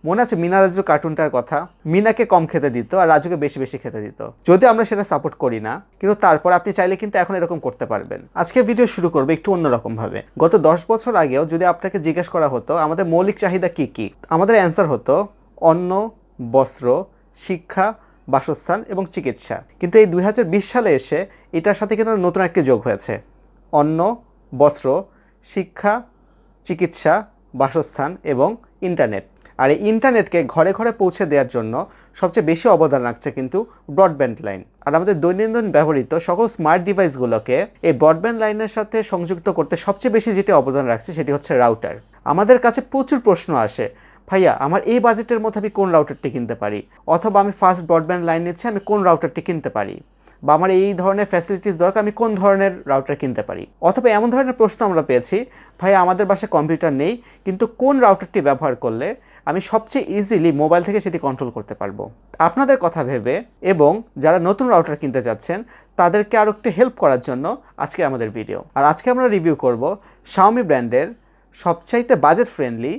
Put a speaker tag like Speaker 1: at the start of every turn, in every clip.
Speaker 1: মনে আছে মিনা রাজু কার্টুনটার কথা? মিনাকে কম খেতে দিত আর রাজুকে বেশি বেশি খেতে দিত। যদিও আমরা সেটা সাপোর্ট করি না, কিন্তু তারপর আপনি চাইলে কিন্তু এখন এরকম করতে পারবেন। আজকের ভিডিও শুরু করবে একটু অন্যরকম ভাবে। গত 10 বছর আগেও যদি আপনাকে জিজ্ঞেস করা হতো আমাদের মৌলিক চাহিদা কি কি, আমাদের অ্যান্সার হতো অন্ন, বস্ত্র, শিক্ষা, বাসস্থান এবং চিকিৎসা। কিন্তু এই 2020 সালে এসে এটার সাথে কিন্তু নতুন একটি যোগ হয়েছে, অন্ন, বস্ত্র, শিক্ষা, চিকিৎসা, বাসস্থান এবং ইন্টারনেট। আর এই ইন্টারনেটকে ঘরে ঘরে পৌঁছে দেওয়ার জন্য সবচেয়ে বেশি অবদান রাখছে কিন্তু ব্রডব্যান্ড লাইন। আর আমাদের দৈনন্দিন ব্যবহৃত সকল স্মার্ট ডিভাইসগুলোকে এই ব্রডব্যান্ড লাইনের সাথে সংযুক্ত করতে সবচেয়ে বেশি যেটি অবদান রাখছে সেটি হচ্ছে রাউটার। আমাদের কাছে প্রচুর প্রশ্ন আসে, ভাইয়া আমার এই বাজেটের মধ্যে আমি কোন রাউটারটি কিনতে পারি, অথবা আমি ফাস্ট ব্রডব্যান্ড লাইন নিচ্ছি আমি কোন রাউটারটি কিনতে পারি, বা আমার এই ধরনের ফ্যাসিলিটিস দরকার আমি কোন ধরনের রাউটার কিনতে পারি। অথবা এমন ধরনের প্রশ্ন আমরা পেয়েছি, ভাই আমাদের বাসায় কম্পিউটার নেই কিন্তু কোন রাউটারটি ব্যবহার করলে আমি সবচেয়ে ইজিলি মোবাইল থেকে সেটি কন্ট্রোল করতে পারবো। আপনাদের কথা ভেবে এবং যারা নতুন রাউটার কিনতে যাচ্ছেন তাদেরকে আরও একটু হেল্প করার জন্য আজকে আমাদের ভিডিও। আর আজকে আমরা রিভিউ করব Xiaomi ব্র্যান্ডের সবচাইতে বাজেট ফ্রেন্ডলি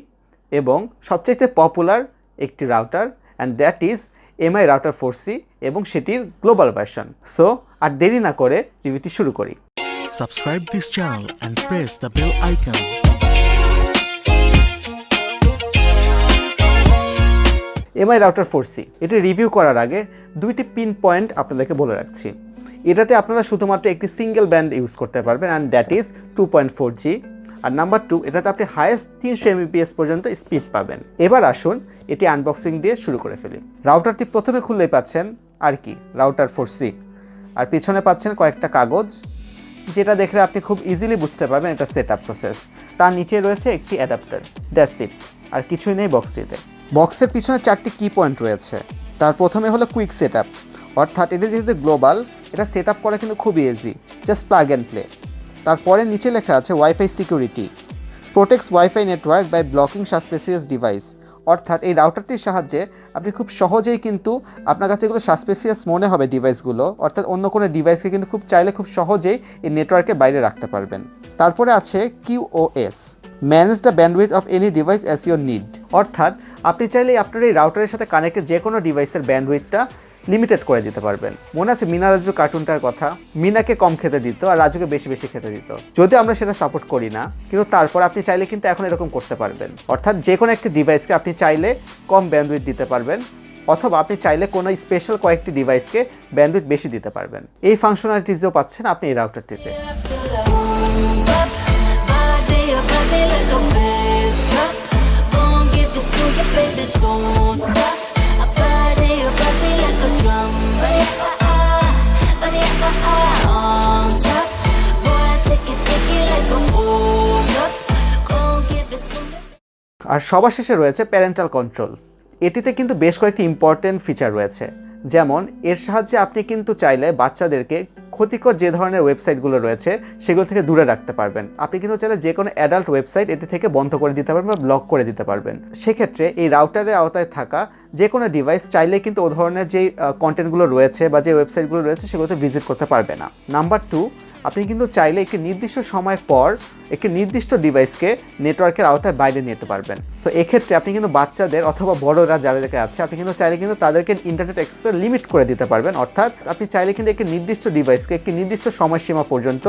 Speaker 1: এবং সবচাইতে পপুলার একটি router, and that is MI router 4C এবং সেটির গ্লোবাল ভার্সন। সো আর দেরি না করে রিভিউটি শুরু করি।
Speaker 2: Subscribe this channel and press the bell icon.
Speaker 1: MI router 4C এটি রিভিউ করার আগে দুইটি পিন পয়েন্ট আপনাদেরকে বলে রাখছি। এটাতে আপনারা শুধুমাত্র একটি সিঙ্গেল ব্যান্ড ইউজ করতে পারবেন, অ্যান্ড দ্যাট ইজ 2.4G। আর নাম্বার 2, এটাতে আপনি হাইয়েস্ট 300 Mbps পর্যন্ত স্পিড পাবেন। এবার আসুন এটি আনবক্সিং দিয়ে শুরু করে ফেলি। রাউটারটি প্রথমে খুললেই পাচ্ছেন আর কি রাউটার 4C, আর পিছনে পাচ্ছেন কয়েকটা কাগজ, যেটা দেখলে আপনি খুব ইজিলি বুঝতে পারবেন এটা সেটআপ প্রসেস। তার নিচে রয়েছে একটি অ্যাডাপ্টার, দ্যাটস ইট, আর কিছুই নেই বক্সটিতে। বক্সের পিছনে 4টি কি পয়েন্ট রয়েছে। তার প্রথমে হলো কুইক সেটআপ, অর্থাৎ এটা যেহেতু গ্লোবাল এটা সেটআপ করা কিন্তু খুবই easy, just plug and play. তারপরে নিচে লেখা আছে wifi security, protects wifi network by blocking suspicious device. অর্থাৎ এই রাউটারটির সাহায্যে আপনি খুব সহজেই কিন্তু আপনার কাছে এগুলো সাসপিসিয়াস মনে হবে ডিভাইসগুলো, অর্থাৎ অন্য কোনো ডিভাইসকে কিন্তু খুব চাইলে খুব সহজেই এই নেটওয়ার্কের বাইরে রাখতে পারবেন। তারপরে আছে QoS, manage the bandwidth of any device as your need. অর্থাৎ আপনি চাইলে আপনার এই রাউটারের সাথে কানেক্টেড যে কোনো ডিভাইসের ব্যান্ডউইথটা লিমিটেড করে দিতে পারবেন। মনে আছে মিনা রাজু কার্টুনটার কথা? মিনাকে কম খেতে দিত আর রাজুকে বেশি বেশি খেতে দিত। যদিও আমরা সেটা সাপোর্ট করি না, কিন্তু তারপর আপনি চাইলে কিন্তু এখন এরকম করতে পারবেন। অর্থাৎ যে কোনো একটি ডিভাইসকে আপনি চাইলে কম ব্যান্ডউইথ দিতে পারবেন, অথবা আপনি চাইলে কোনো স্পেশাল কয়েকটি ডিভাইসকে ব্যান্ডউইথ বেশি দিতে পারবেন। এই ফাংশনালিটিসও পাচ্ছেন আপনি এই রাউটারটিতে। আর সবার শেষে রয়েছে প্যারেন্টাল কন্ট্রোল। এটিতে কিন্তু বেশ কয়েকটি ইম্পর্টেন্ট ফিচার রয়েছে, যেমন এর সাহায্যে আপনি কিন্তু চাইলে বাচ্চাদেরকে ক্ষতিকর যে ধরনের ওয়েবসাইটগুলো রয়েছে সেগুলো থেকে দূরে রাখতে পারবেন। আপনি কিন্তু চাইলে যে কোনো অ্যাডাল্ট ওয়েবসাইট এটি থেকে বন্ধ করে দিতে পারবেন বা ব্লক করে দিতে পারবেন। সেক্ষেত্রে এই রাউটারের আওতায় থাকা যে কোনো ডিভাইস চাইলে কিন্তু ও ধরনের যে কন্টেন্টগুলো রয়েছে বা যে ওয়েবসাইটগুলো রয়েছে সেগুলোতে ভিজিট করতে পারবে না। নাম্বার 2, আপনি কিন্তু চাইলে একটি নির্দিষ্ট সময় পর একটি নির্দিষ্ট ডিভাইসকে নেটওয়ার্কের আওতায় বাইরে নিতে পারবেন। সো এক্ষেত্রে আপনি কিন্তু বাচ্চাদের অথবা বড়রা যাদেরকে আছে আপনি কিন্তু চাইলে কিন্তু তাদেরকে ইন্টারনেট অ্যাক্সেসের লিমিট করে দিতে পারবেন। অর্থাৎ আপনি চাইলে কিন্তু একটি নির্দিষ্ট ডিভাইসকে একটি নির্দিষ্ট সময়সীমা পর্যন্ত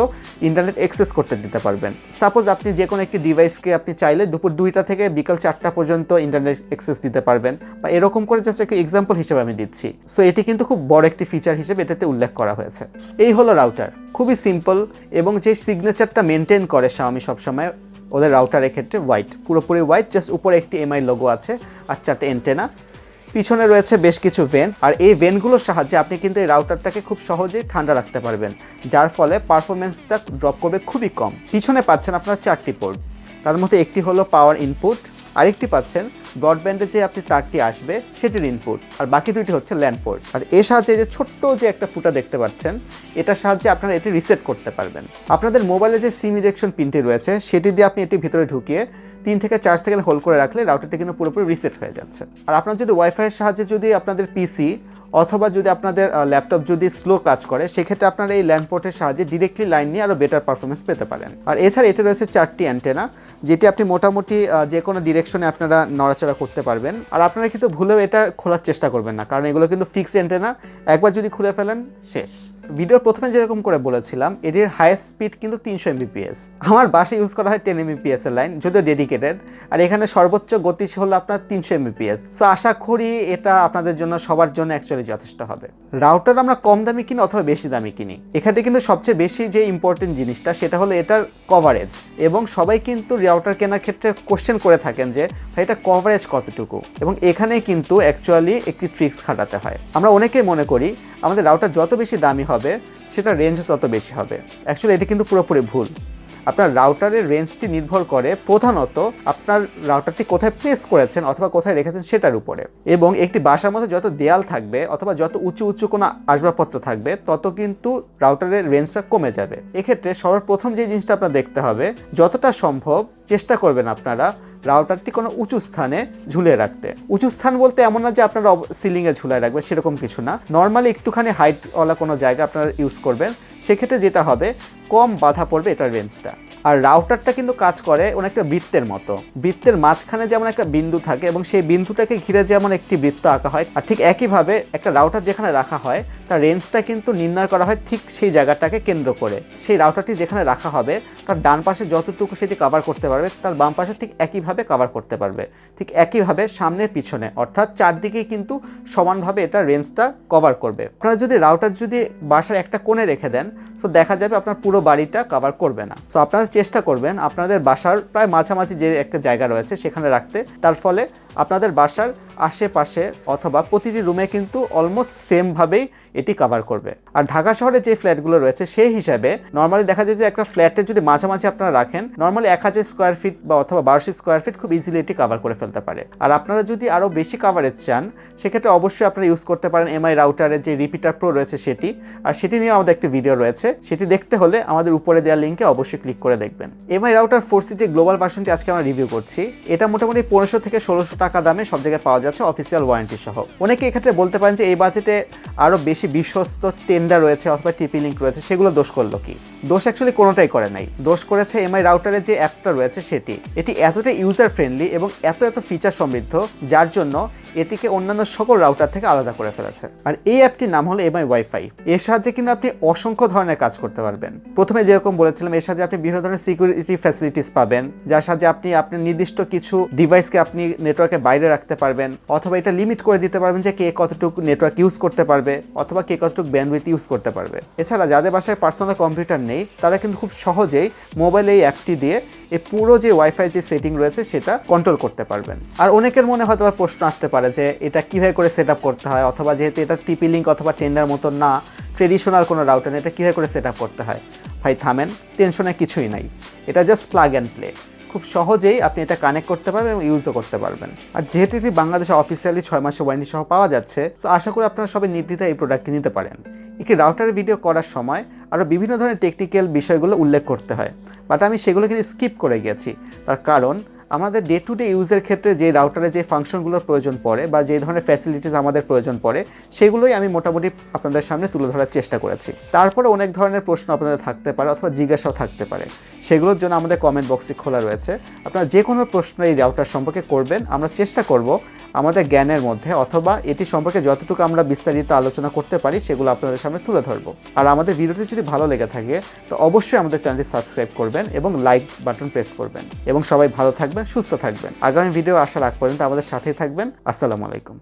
Speaker 1: ইন্টারনেট অ্যাক্সেস করতে দিতে পারবেন। সাপোজ আপনি যে কোনো একটি ডিভাইসকে আপনি চাইলে দুপুর 2টা থেকে বিকাল 4টা পর্যন্ত ইন্টারনেট অ্যাক্সেস দিতে পারবেন, বা এরকম করে জাস্ট একটা এক্সাম্পল হিসেবে আমি দিচ্ছি। সো এটি কিন্তু খুব বড় একটি ফিচার হিসেবে এটাতে উল্লেখ করা হয়েছে। এই হলো রাউটার, খুবই সিম্পল, এবং যে সিগনেচারটা মেনটেন করে Xiaomi সবসময় ওদের রাউটারের ক্ষেত্রে হোয়াইট, পুরোপুরি হোয়াইট, জাস্ট উপরে একটি MI লোগো আছে আর 4টে এন্টেনা। পিছনে রয়েছে বেশ কিছু ভেন, আর এই ভেনগুলোর সাহায্যে আপনি কিন্তু এই রাউটারটাকে খুব সহজেই ঠান্ডা রাখতে পারবেন, যার ফলে পারফরমেন্সটা ড্রপ করবে খুবই কম। পিছনে পাচ্ছেন আপনার 4টি পোর্ট, তার মধ্যে একটি হলো পাওয়ার ইনপুট, আরেকটি পাচ্ছেন ব্রডব্যান্ডে যে আপনি তারটি আসবে সেটির ইনপুট, আর বাকি দুইটি হচ্ছে ল্যান্ড পোর্ট। আর এর সাহায্যে যে ছোট্ট যে একটা ফুটা দেখতে পাচ্ছেন এটার সাহায্যে আপনারা এটি রিসেট করতে পারবেন। আপনাদের মোবাইলে যে সিম ইজেকশন পিনটি রয়েছে সেটি দিয়ে আপনি এটি ভিতরে ঢুকিয়ে 3 থেকে 4 সেকেন্ড হোল্ড করে রাখলে রাউটারটি কিন্তু পুরোপুরি রিসেট হয়ে যাচ্ছে। আর আপনার যদি ওয়াইফাইয়ের সাহায্যে যদি আপনাদের পিসি অথবা যদি আপনাদের ল্যাপটপ যদি স্লো কাজ করে সেক্ষেত্রে আপনারা এই ল্যান্ড পোর্টের সাহায্যে ডিরেক্টলি লাইন নিয়ে আরও বেটার পারফরমেন্স পেতে পারেন। আর এছাড়া এতে রয়েছে 4টি অ্যান্টেনা, যেটি আপনি মোটামুটি যে কোনো ডিরেকশনে আপনারা নড়াচড়া করতে পারবেন। আর আপনারা কিন্তু ভুলেও এটা খোলার চেষ্টা করবেন না, কারণ এগুলো কিন্তু ফিক্সড অ্যান্টেনা, একবার যদি খুলে ফেলেন শেষ। ভিডিওর প্রথমে যেরকম করে বলেছিলাম এটির হাইয়েস্ট স্পিড কিন্তু 300 Mbps। আমার বাসায় ইউজ করা হয় 10 Mbps এর লাইন, যদিও ডেডিকেটেড, আর এখানে সর্বোচ্চ গতি হলো আপনার 300 Mbps। সো আশা করি এটা আপনাদের জন্য সবার জন্য অ্যাকচুয়ালি যথেষ্ট হবে। রাউটার আমরা কম দামি কিনি অথবা বেশি দামি কিনি, এখানে কিন্তু সবচেয়ে বেশি যে ইম্পর্টেন্ট জিনিসটা সেটা হলো এটার কভারেজ। এবং সবাই কিন্তু রাউটার কেনার ক্ষেত্রে কোশ্চেন করে থাকেন যে ভাই এটা কভারেজ কতটুকু, এবং এখানেই কিন্তু অ্যাকচুয়ালি একটি ট্রিক্স খাটাতে হয়। আমরা অনেকেই মনে করি আমাদের রাউটার যত বেশি দামি হবে সেটা রেঞ্জ তত বেশি হবে। অ্যাকচুয়ালি এটি কিন্তু পুরোপুরি ভুল। আপনার রাউটারের রেঞ্জটি নির্ভর করে প্রধানত আপনার রাউটারটি কোথায় প্লেস করেছেন অথবা কোথায় রেখেছেন সেটার উপরে। এবং একটি বাসার মধ্যে যত দেয়াল থাকবে অথবা যত উঁচু উঁচু কোনো আসবাবপত্র থাকবে তত কিন্তু রাউটারের রেঞ্জটা কমে যাবে। এক্ষেত্রে সর্বপ্রথম যে জিনিসটা আপনার দেখতে হবে, যতটা সম্ভব চেষ্টা করবেন আপনারা রাউটারটি কোনো উঁচু স্থানে ঝুলিয়ে রাখতে। উঁচু স্থান বলতে এমন না যে আপনারা সিলিংয়ে ঝুলিয়ে রাখবেন, সেরকম কিছু না। নর্মালি একটুখানি হাইটওয়ালা কোনো জায়গা আপনারা ইউজ করবেন, সেক্ষেত্রে যেটা হবে কম বাধা পড়বে এটার রেঞ্জটা। আর রাউটারটা কিন্তু কাজ করে অনেকটা বৃত্তের মতো। বৃত্তের মাঝখানে যেমন একটা বিন্দু থাকে এবং সেই বিন্দুটাকে ঘিরে যেমন একটি বৃত্ত আঁকা হয়, আর ঠিক একইভাবে একটা রাউটার যেখানে রাখা হয় তার রেঞ্জটা কিন্তু নির্ণয় করা হয় ঠিক সেই জায়গাটাকে কেন্দ্র করে। সেই রাউটারটি যেখানে রাখা হবে তার ডান পাশে যতটুকু সেটি কভার করতে পারবে তার বাম পাশে ঠিক একইভাবে কভার করতে পারবে, ঠিক একইভাবে সামনে পিছনে, অর্থাৎ চারদিকেই কিন্তু সমানভাবে এটা রেঞ্জটা কভার করবে। আপনারা যদি রাউটার যদি বাসার একটা কোণে রেখে দেন সো দেখা যাবে আপনার পুরো বাড়িটা কভার করবে না। সো আপনারা চেষ্টা করবেন আপনাদের বাসার প্রায় মাঝামাঝি যে একটা জায়গা রয়েছে সেখানে রাখতে। তার ফলে আপনাদের বাসার আশেপাশে অথবা প্রতিটি রুমে কিন্তু অলমোস্ট সেমভাবেই এটি কভার করবে। আর ঢাকা শহরে যে ফ্ল্যাটগুলো রয়েছে সেই হিসাবে নর্মালি দেখা যায় যে একটা ফ্ল্যাটে যদি মাঝামাঝি আপনারা রাখেন নর্মালি 1000 স্কোয়ার ফিট বা অথবা 1200 স্কোয়ার ফিট খুব ইজিলি এটি কভার করে ফেলতে পারে। আর আপনারা যদি আরও বেশি কভারেজ চান সেক্ষেত্রে অবশ্যই আপনারা ইউজ করতে পারেন এমআই রাউটারের যে রিপিটার প্রো রয়েছে সেটি, আর সেটি নিয়ে আমাদের একটি ভিডিও রয়েছে, সেটি দেখতে হলে আমাদের উপরে দেওয়া লিঙ্কে অবশ্যই ক্লিক করে দেখবেন। এমআই রাউটার 4C যে গ্লোবাল ভার্সনটি আজকে আমরা রিভিউ করছি, এটা মোটামুটি 1500 থেকে 1600 টাকা দামে সব জায়গায় পাওয়া যাচ্ছে অফিসিয়াল ওয়ারেন্টি সহ। অনেকে এক্ষেত্রে বলতে পারেন যে এই বাজেটে আরও বেশি বিশ্বস্ত টেন্ডার রয়েছে অথবা টিপি লিঙ্ক রয়েছে, সেগুলো দোষ করলো কি? দোষ অ্যাকচুয়ালি কোনোটাই করে নাই। দোষ করেছে এমআই রাউটারের যে অ্যাপটা রয়েছে সেটি। এটি এতটাই ইউজার ফ্রেন্ডলি এবং এত ফিচার সমৃদ্ধ যার জন্য এটিকে অন্যান্য সকল রাউটার থেকে আলাদা করে ফেলেছে। আর এই অ্যাপটির নাম হলো এমআই ওয়াইফাই। এর সাহায্যে কিন্তু আপনি অসংখ্য ধরনের কাজ করতে পারবেন। প্রথমে যেরকম বলেছিলাম এর সাহায্যে আপনি বিভিন্ন ধরনের সিকিউরিটি ফ্যাসিলিটিস পাবেন, যার সাহায্যে আপনি আপনার নির্দিষ্ট কিছু ডিভাইসকে আপনি নেটওয়ার্কের বাইরে রাখতে পারবেন, অথবা এটা লিমিট করে দিতে পারবেন যে কে কতটুকু নেটওয়ার্ক ইউজ করতে পারবে অথবা কে কতটুকু ব্যান্ডউইথ ইউজ করতে পারবে। এছাড়া যাদের বাসায় পার্সোনাল কম্পিউটার নেই তারা কিন্তু খুব সহজেই মোবাইলে এই অ্যাপটি দিয়ে এই পুরো যে ওয়াইফাই যে সেটিং রয়েছে সেটা কন্ট্রোল করতে পারবেন। আর অনেকের মনে হয়তো প্রশ্ন আসতে পারে যে এটা কিভাবে করে সেট আপ করতে হয়, অথবা যেহেতু এটা টিপি লিঙ্ক অথবা টেন্ডার মতো না, ট্রেডিশনাল কোনো রাউটার, এটা কীভাবে করে সেট আপ করতে হয়। ভাই থামেন, টেনশনের কিছুই নাই, এটা জাস্ট প্লাগ অ্যান্ড প্লে। খুব সহজেই আপনি এটা কানেক্ট করতে পারবেন এবং ইউজও করতে পারবেন। আর যেহেতু এটি বাংলাদেশে অফিসিয়ালি 6 মাসের ওয়ারেন্টি সহ পাওয়া যাচ্ছে, সো আশা করি আপনারা সবাই নির্দ্বিধায় এই প্রোডাক্টটি নিতে পারেন। একটি রাউটারের ভিডিও করার সময় আরও বিভিন্ন ধরনের টেকনিক্যাল বিষয়গুলো উল্লেখ করতে হয়, বাট আমি সেগুলো কিন্তু স্কিপ করে গেছি। তার কারণ আমাদের ডে টু ডে ইউজের ক্ষেত্রে যে রাউটারে যে ফাংশনগুলোর প্রয়োজন পড়ে বা যে ধরনের ফ্যাসিলিটিস আমাদের প্রয়োজন পড়ে সেগুলোই আমি মোটামুটি আপনাদের সামনে তুলে ধরার চেষ্টা করেছি। তারপরে অনেক ধরনের প্রশ্ন আপনাদের থাকতে পারে অথবা জিজ্ঞাসাও থাকতে পারে, সেগুলোর জন্য আমাদের কমেন্ট বক্সে খোলা রয়েছে। আপনারা যে কোনো প্রশ্ন এই রাউটার সম্পর্কে করবেন, আমরা চেষ্টা করব আমাদের জ্ঞানের মধ্যে অথবা এটি সম্পর্কে যতটুকু আমরা বিস্তারিত আলোচনা করতে পারি সেগুলো আপনাদের সামনে তুলে ধরবো। আর আমাদের ভিডিওটি যদি ভালো লেগে থাকে তো অবশ্যই আমাদের চ্যানেলটি সাবস্ক্রাইব করবেন এবং লাইক বাটন প্রেস করবেন, এবং সবাই ভালো থাকবেন, সুস্থ থাকবেন। আগামী ভিডিও আসার আগ পর্যন্ত আমাদের সাথেই থাকবেন। আসসালামু আলাইকুম।